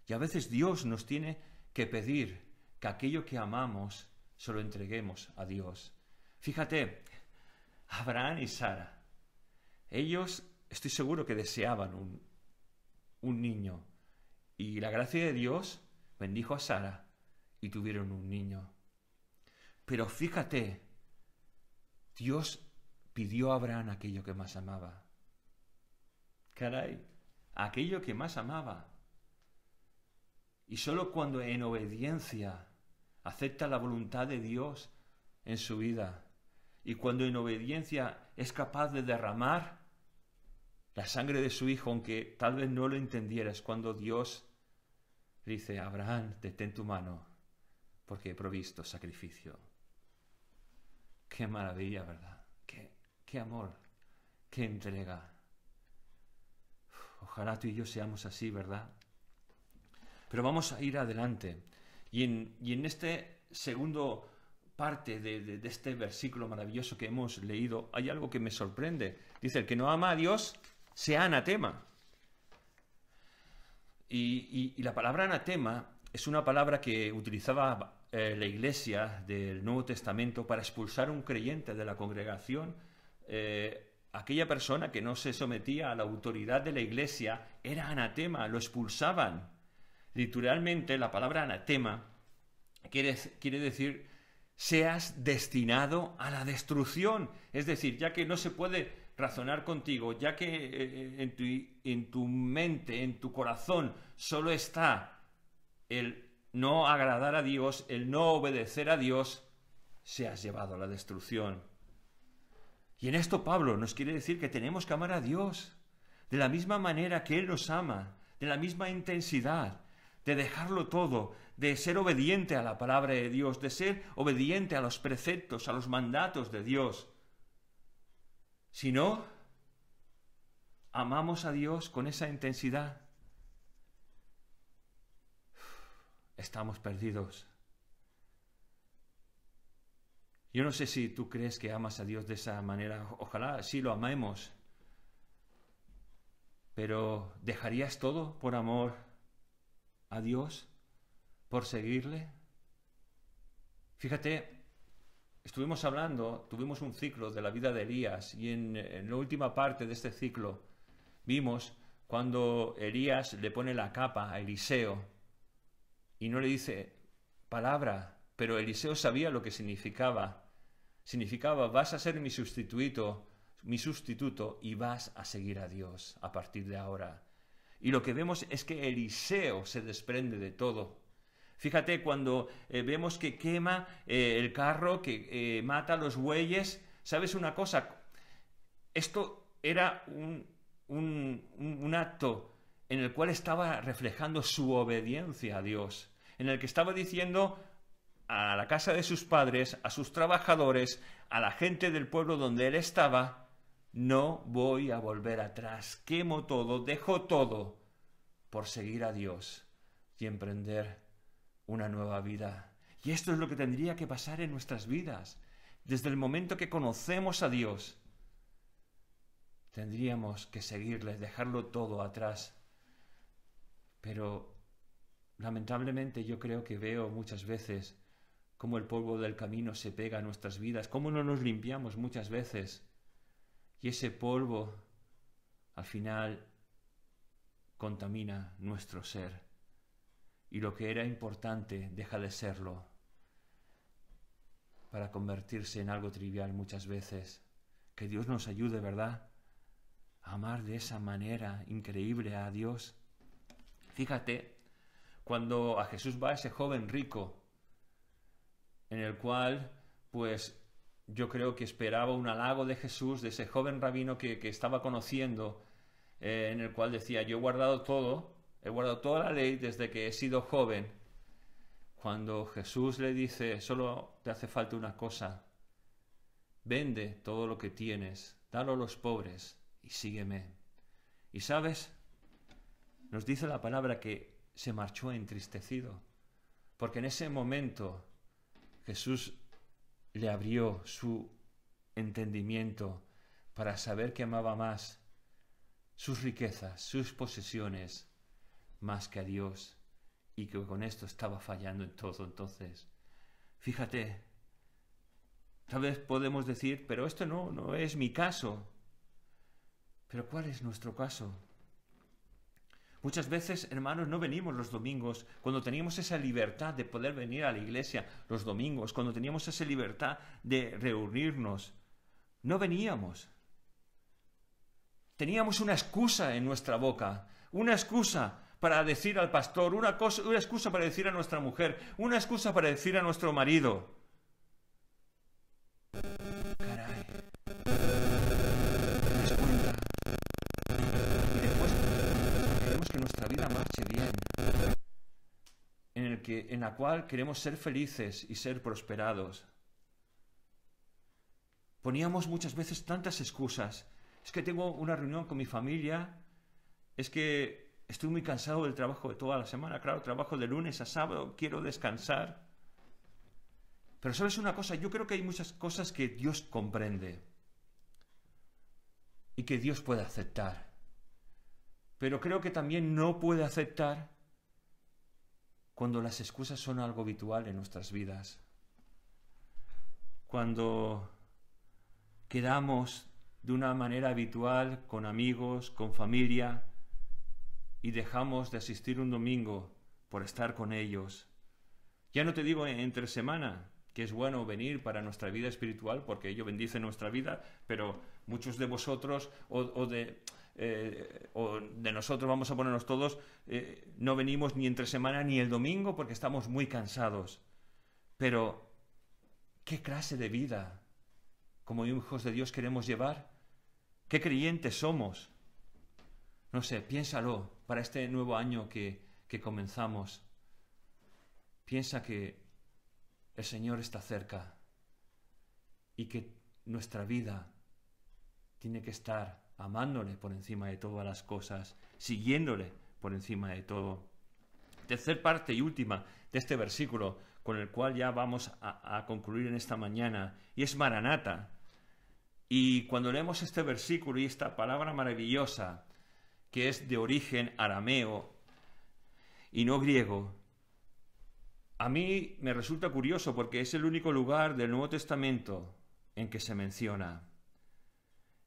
Y a veces Dios nos tiene que pedir que aquello que amamos se lo entreguemos a Dios. Fíjate, Abraham y Sara, ellos estoy seguro que deseaban un niño, y la gracia de Dios bendijo a Sara y tuvieron un niño. Pero fíjate, Dios pidió a Abraham aquello que más amaba. Caray, aquello que más amaba. Y solo cuando en obediencia acepta la voluntad de Dios en su vida, y cuando en obediencia es capaz de derramar la sangre de su hijo, aunque tal vez no lo entendieras, cuando Dios dice: Abraham, detén tu mano, porque he provisto sacrificio. Qué maravilla, ¿verdad? Qué amor, qué entrega. Ojalá tú y yo seamos así, ¿verdad? Pero vamos a ir adelante. Y en este segundo parte de este versículo maravilloso que hemos leído, hay algo que me sorprende. Dice: el que no ama a Dios sea anatema. Y la palabra anatema es una palabra que utilizaba la Iglesia del Nuevo Testamento para expulsar a un creyente de la congregación. Aquella persona que no se sometía a la autoridad de la Iglesia era anatema, lo expulsaban. Literalmente, la palabra anatema quiere decir seas destinado a la destrucción. Es decir, ya que no se puede razonar contigo, ya que en tu mente, en tu corazón, solo está el no agradar a Dios, el no obedecer a Dios, seas llevado a la destrucción. Y en esto Pablo nos quiere decir que tenemos que amar a Dios de la misma manera que Él nos ama, de la misma intensidad, de dejarlo todo, de ser obediente a la palabra de Dios, de ser obediente a los preceptos, a los mandatos de Dios. Si no amamos a Dios con esa intensidad, estamos perdidos. Yo no sé si tú crees que amas a Dios de esa manera. Ojalá sí lo amemos. Pero ¿dejarías todo por amor a Dios? ¿Por seguirle? Fíjate, estuvimos hablando, tuvimos un ciclo de la vida de Elías y en la última parte de este ciclo vimos cuando Elías le pone la capa a Eliseo y no le dice palabra, pero Eliseo sabía lo que significaba. Significaba, vas a ser mi sustituto y vas a seguir a Dios a partir de ahora. Y lo que vemos es que Eliseo se desprende de todo. Fíjate cuando vemos que quema el carro, que mata a los bueyes. ¿Sabes una cosa? Esto era un acto en el cual estaba reflejando su obediencia a Dios, en el que estaba diciendo a la casa de sus padres, a sus trabajadores, a la gente del pueblo donde él estaba, no voy a volver atrás, quemo todo, dejo todo por seguir a Dios y emprender una nueva vida. Y esto es lo que tendría que pasar en nuestras vidas. Desde el momento que conocemos a Dios, tendríamos que seguirle, dejarlo todo atrás. Pero lamentablemente yo creo que veo muchas veces cómo el polvo del camino se pega a nuestras vidas, cómo no nos limpiamos muchas veces. Y ese polvo, al final, contamina nuestro ser. Y lo que era importante deja de serlo para convertirse en algo trivial muchas veces. Que Dios nos ayude, ¿verdad?, a amar de esa manera increíble a Dios. Fíjate, cuando a Jesús va ese joven rico, en el cual, pues, yo creo que esperaba un halago de Jesús, de ese joven rabino que estaba conociendo, en el cual decía, yo he guardado toda la ley desde que he sido joven. Cuando Jesús le dice, solo te hace falta una cosa, vende todo lo que tienes, dalo a los pobres y sígueme. Y sabes, nos dice la palabra que se marchó entristecido, porque en ese momento Jesús le abrió su entendimiento para saber que amaba más sus riquezas, sus posesiones, más que a Dios, y que con esto estaba fallando en todo. Entonces, fíjate, tal vez podemos decir, pero esto no es mi caso. Pero ¿cuál es nuestro caso? Muchas veces, hermanos, no venimos los domingos, cuando teníamos esa libertad de poder venir a la iglesia los domingos, cuando teníamos esa libertad de reunirnos, no veníamos. Teníamos una excusa en nuestra boca, una excusa para decir al pastor, una excusa para decir a nuestra mujer, una excusa para decir a nuestro marido. Caray, ¿te das cuenta? Y después queremos que nuestra vida marche bien, en la cual queremos ser felices y ser prosperados. Poníamos muchas veces tantas excusas. Es que tengo una reunión con mi familia, es que estoy muy cansado del trabajo de toda la semana, claro, trabajo de lunes a sábado, quiero descansar. Pero ¿sabes una cosa? Yo creo que hay muchas cosas que Dios comprende y que Dios puede aceptar. Pero creo que también no puede aceptar cuando las excusas son algo habitual en nuestras vidas. Cuando quedamos de una manera habitual con amigos, con familia, y dejamos de asistir un domingo por estar con ellos. Ya no te digo entre semana, que es bueno venir para nuestra vida espiritual, porque ello bendice nuestra vida, pero muchos de vosotros o de nosotros, vamos a ponernos todos, no venimos ni entre semana ni el domingo porque estamos muy cansados. Pero, ¿qué clase de vida como hijos de Dios queremos llevar? ¿Qué creyentes somos? No sé, piénsalo para este nuevo año que comenzamos. Piensa que el Señor está cerca y que nuestra vida tiene que estar amándole por encima de todas las cosas, siguiéndole por encima de todo. tercer parte y última de este versículo, con el cual ya vamos a concluir en esta mañana, y es Maranata. Y cuando leemos este versículo y esta palabra maravillosa, que es de origen arameo y no griego, a mí me resulta curioso porque es el único lugar del Nuevo Testamento en que se menciona.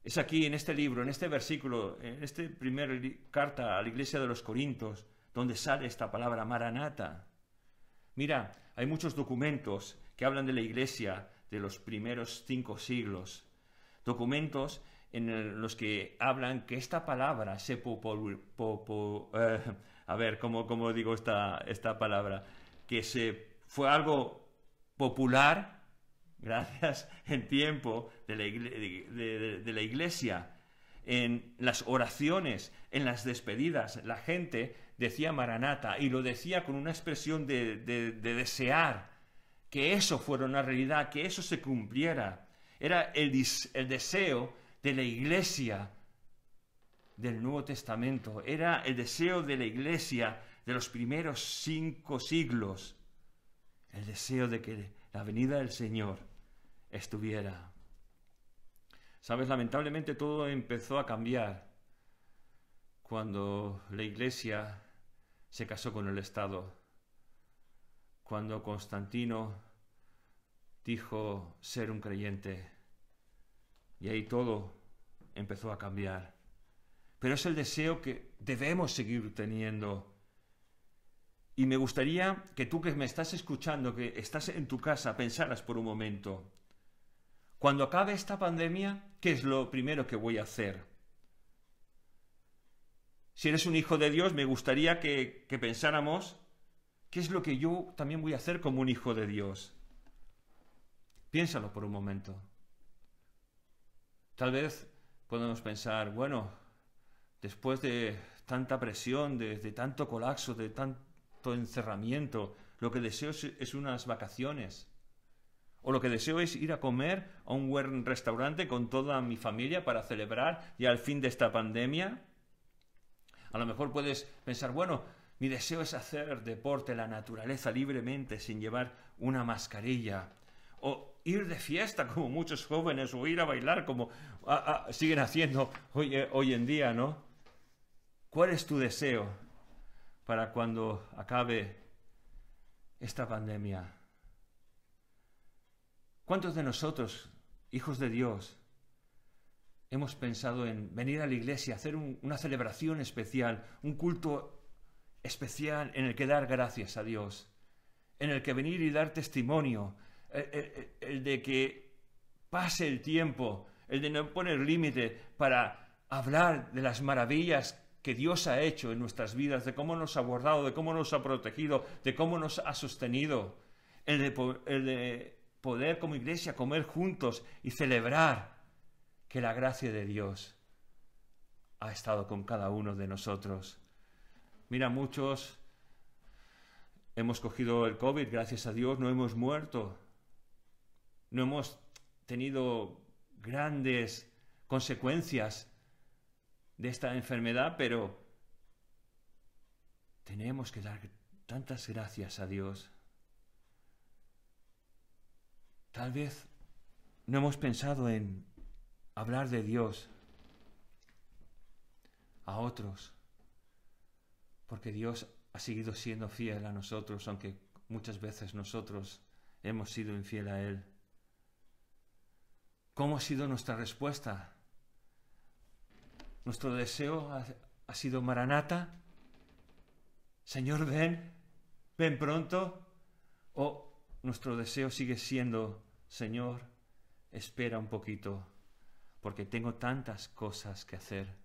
Es aquí, en este libro, en este versículo, en esta primera carta a la iglesia de los Corintios, donde sale esta palabra Maranata. Mira, hay muchos documentos que hablan de la iglesia de los primeros 5 siglos, documentos en los que hablan que esta palabra se ¿cómo digo esta palabra? Que fue algo popular, gracias, en tiempo de la iglesia. En las oraciones, en las despedidas, la gente decía Maranata, y lo decía con una expresión de desear que eso fuera una realidad, que eso se cumpliera. Era el deseo de la iglesia del Nuevo Testamento, era el deseo de la iglesia de los primeros 5 siglos, el deseo de que la venida del Señor estuviera. Sabes, lamentablemente todo empezó a cambiar cuando la iglesia se casó con el Estado, cuando Constantino dijo ser un creyente, y ahí todo empezó a cambiar. Pero es el deseo que debemos seguir teniendo. Y me gustaría que tú, que me estás escuchando, que estás en tu casa, pensaras por un momento: cuando acabe esta pandemia, ¿qué es lo primero que voy a hacer? Si eres un hijo de Dios, me gustaría que pensáramos: ¿qué es lo que yo también voy a hacer como un hijo de Dios? Piénsalo por un momento. Tal vez podemos pensar, bueno, después de tanta presión, de tanto colapso, de tanto encerramiento, lo que deseo es unas vacaciones. O lo que deseo es ir a comer a un buen restaurante con toda mi familia para celebrar ya el fin de esta pandemia. A lo mejor puedes pensar, bueno, mi deseo es hacer deporte en la naturaleza libremente sin llevar una mascarilla. O ir de fiesta como muchos jóvenes, o ir a bailar como siguen haciendo hoy en día, ¿no? ¿Cuál es tu deseo para cuando acabe esta pandemia? ¿Cuántos de nosotros, hijos de Dios, hemos pensado en venir a la iglesia, hacer una celebración especial, un culto especial en el que dar gracias a Dios, en el que venir y dar testimonio, el de que pase el tiempo, el de no poner límite para hablar de las maravillas que Dios ha hecho en nuestras vidas, de cómo nos ha guardado, de cómo nos ha protegido, de cómo nos ha sostenido, el de poder como iglesia comer juntos y celebrar que la gracia de Dios ha estado con cada uno de nosotros. Mira, muchos hemos cogido el COVID, gracias a Dios, no hemos muerto, no hemos tenido grandes consecuencias de esta enfermedad, pero tenemos que dar tantas gracias a Dios. Tal vez no hemos pensado en hablar de Dios a otros, porque Dios ha seguido siendo fiel a nosotros, aunque muchas veces nosotros hemos sido infiel a Él. ¿Cómo ha sido nuestra respuesta? ¿Nuestro deseo ha sido Maranata? Señor, ven pronto. ¿O nuestro deseo sigue siendo, Señor, espera un poquito, porque tengo tantas cosas que hacer,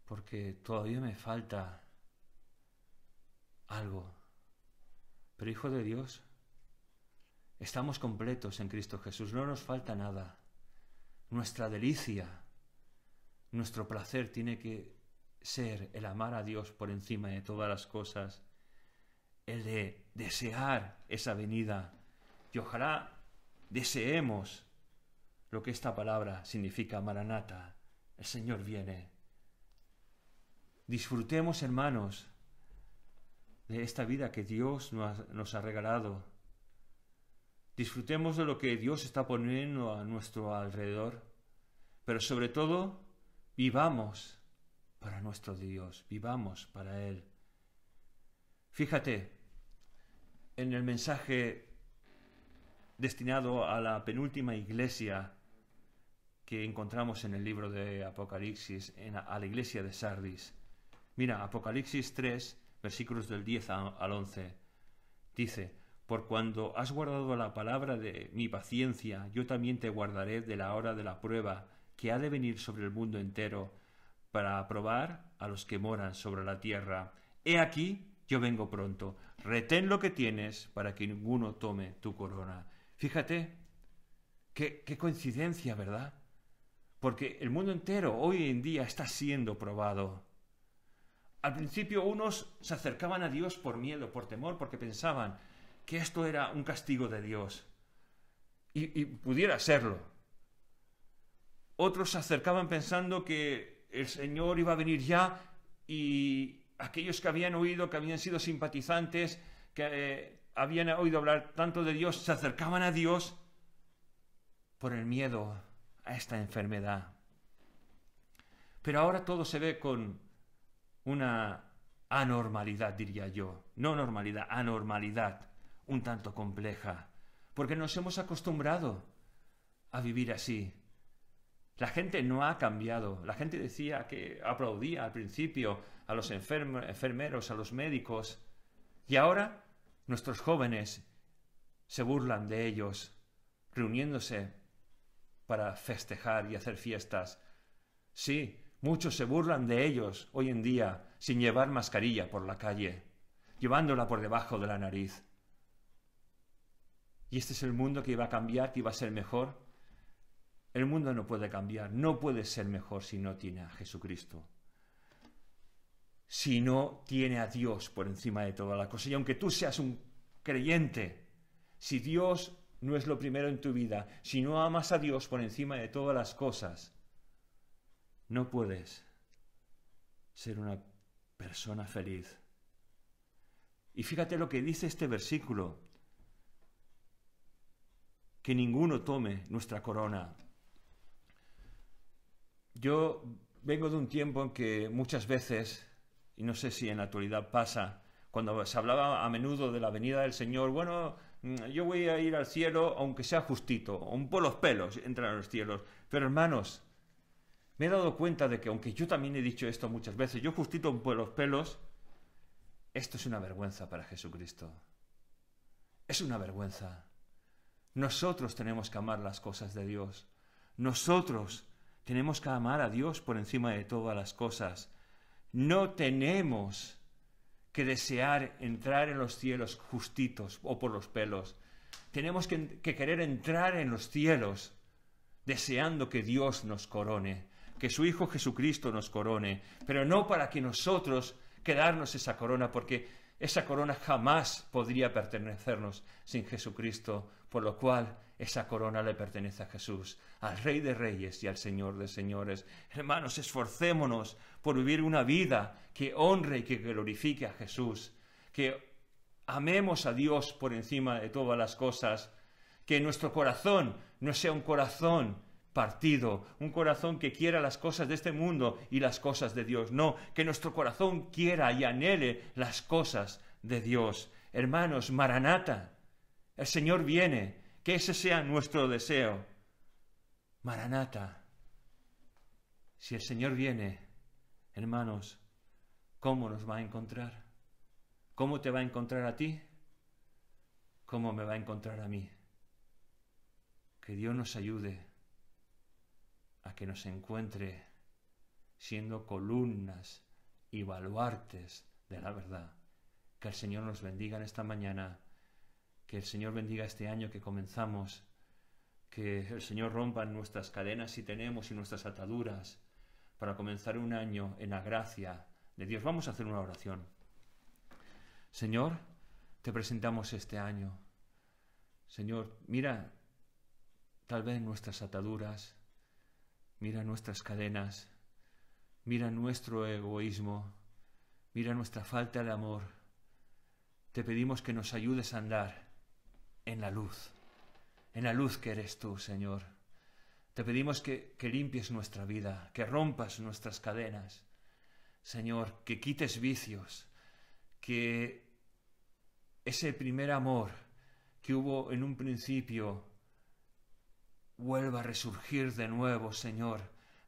porque todavía me falta algo? Pero, hijo de Dios, estamos completos en Cristo Jesús, no nos falta nada. Nuestra delicia, nuestro placer tiene que ser el amar a Dios por encima de todas las cosas, el de desear esa venida. Y ojalá deseemos lo que esta palabra significa, Maranata, el Señor viene. Disfrutemos, hermanos, de esta vida que Dios nos ha regalado. Disfrutemos de lo que Dios está poniendo a nuestro alrededor, pero sobre todo vivamos para nuestro Dios, vivamos para Él. Fíjate, en el mensaje destinado a la penúltima iglesia que encontramos en el libro de Apocalipsis, a la iglesia de Sardis. Mira, Apocalipsis 3, versículos del 10 al 11, dice: por cuando has guardado la palabra de mi paciencia, yo también te guardaré de la hora de la prueba que ha de venir sobre el mundo entero, para probar a los que moran sobre la tierra. He aquí, yo vengo pronto. Retén lo que tienes para que ninguno tome tu corona. Fíjate, qué coincidencia, ¿verdad? Porque el mundo entero hoy en día está siendo probado. Al principio unos se acercaban a Dios por miedo, por temor, porque pensaban que esto era un castigo de Dios. Y pudiera serlo. Otros se acercaban pensando que el Señor iba a venir ya, y aquellos que habían oído, que habían sido simpatizantes, que habían oído hablar tanto de Dios, se acercaban a Dios por el miedo a esta enfermedad. Pero ahora todo se ve con una anormalidad, diría yo. No normalidad, anormalidad, un tanto compleja, porque nos hemos acostumbrado a vivir así. La gente no ha cambiado. La gente decía que aplaudía al principio a los enfermeros, a los médicos, y ahora nuestros jóvenes se burlan de ellos, reuniéndose para festejar y hacer fiestas. Sí, muchos se burlan de ellos hoy en día sin llevar mascarilla por la calle, llevándola por debajo de la nariz. ¿Y este es el mundo que iba a cambiar, que iba a ser mejor? El mundo no puede cambiar, no puede ser mejor si no tiene a Jesucristo. Si no tiene a Dios por encima de toda la cosa. Y aunque tú seas un creyente, si Dios no es lo primero en tu vida, si no amas a Dios por encima de todas las cosas, no puedes ser una persona feliz. Y fíjate lo que dice este versículo: que ninguno tome nuestra corona. Yo vengo de un tiempo en que muchas veces, y no sé si en la actualidad pasa, cuando se hablaba a menudo de la venida del Señor, bueno, yo voy a ir al cielo aunque sea justito, un por los pelos entrar a los cielos. Pero hermanos, me he dado cuenta de que, aunque yo también he dicho esto muchas veces, yo justito un por los pelos, esto es una vergüenza para Jesucristo. Es una vergüenza. Nosotros tenemos que amar las cosas de Dios. Nosotros tenemos que amar a Dios por encima de todas las cosas. No tenemos que desear entrar en los cielos justitos o por los pelos. Tenemos que querer entrar en los cielos deseando que Dios nos corone, que su Hijo Jesucristo nos corone, pero no para que nosotros quedarnos esa corona, porque esa corona jamás podría pertenecernos sin Jesucristo, por lo cual esa corona le pertenece a Jesús, al Rey de Reyes y al Señor de Señores. Hermanos, esforcémonos por vivir una vida que honre y que glorifique a Jesús, que amemos a Dios por encima de todas las cosas, que nuestro corazón no sea un corazón partido, un corazón que quiera las cosas de este mundo y las cosas de Dios. No, que nuestro corazón quiera y anhele las cosas de Dios. Hermanos, Maranata, el Señor viene, que ese sea nuestro deseo. Maranata, si el Señor viene, hermanos, ¿cómo nos va a encontrar? ¿Cómo te va a encontrar a ti? ¿Cómo me va a encontrar a mí? Que Dios nos ayude a que nos encuentre siendo columnas y baluartes de la verdad. Que el Señor nos bendiga en esta mañana, que el Señor bendiga este año que comenzamos, que el Señor rompa nuestras cadenas si tenemos y nuestras ataduras para comenzar un año en la gracia de Dios. Vamos a hacer una oración. Señor, te presentamos este año. Señor, mira tal vez nuestras ataduras, mira nuestras cadenas, mira nuestro egoísmo, mira nuestra falta de amor, te pedimos que nos ayudes a andar en la luz que eres tú, Señor. Te pedimos que limpies nuestra vida, que rompas nuestras cadenas, Señor, que quites vicios, que ese primer amor que hubo en un principio vuelva a resurgir de nuevo, Señor,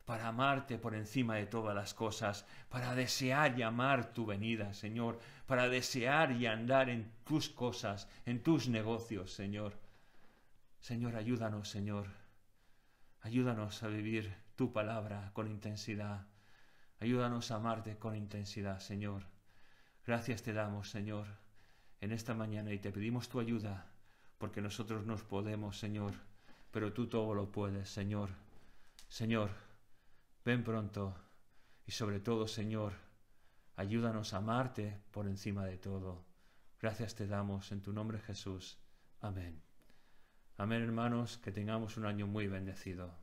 para amarte por encima de todas las cosas, para desear y amar tu venida, Señor, para desear y andar en tus cosas, en tus negocios, Señor. Señor, ayúdanos, Señor. Ayúdanos a vivir tu palabra con intensidad. Ayúdanos a amarte con intensidad, Señor. Gracias te damos, Señor, en esta mañana y te pedimos tu ayuda, porque nosotros no podemos, Señor, pero tú todo lo puedes, Señor. Señor, ven pronto y sobre todo, Señor, ayúdanos a amarte por encima de todo. Gracias te damos en tu nombre, Jesús. Amén. Amén, hermanos, que tengamos un año muy bendecido.